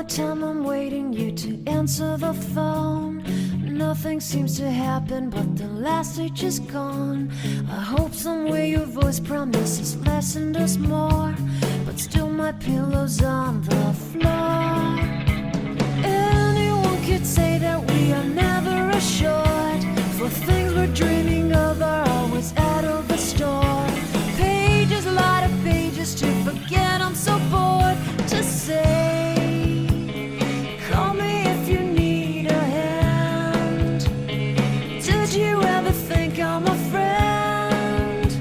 time I'm waiting you to answer the phone. Nothing seems to happen, but the last stage is gone. I hope somewhere your voice promises less and does more, but still my pillow's on the floor. Anyone could say that we are never assured, for things we're dreaming of are always out of the store. Pages, a lot of pages to forget, I'm so bored to say. Call me if you need a hand. Did you ever think I'm a friend?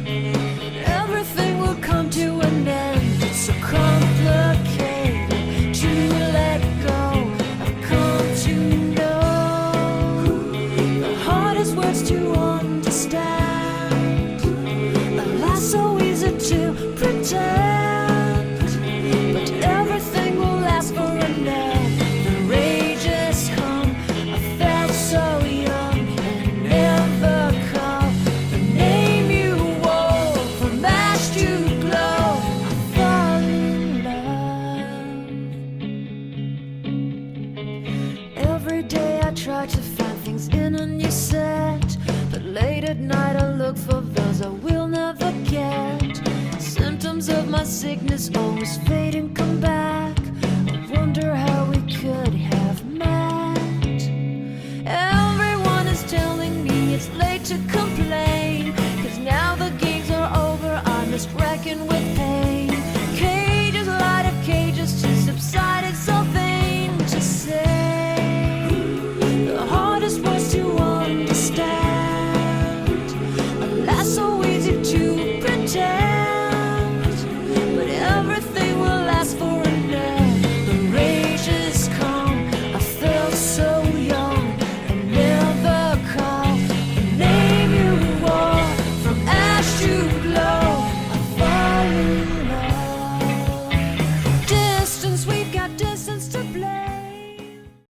Everything will come to an end. It's so complicated to let go. I've come to know the hardest words to understand. Alas, so easy to pretend, but everything will last for a night. The rage is hung. I felt so young and never called the name you wore from ash to glow. I fall in love. Every day I try to find things in a new set, but late at night I look for those I will never get. Symptoms of my sickness always fade and come back.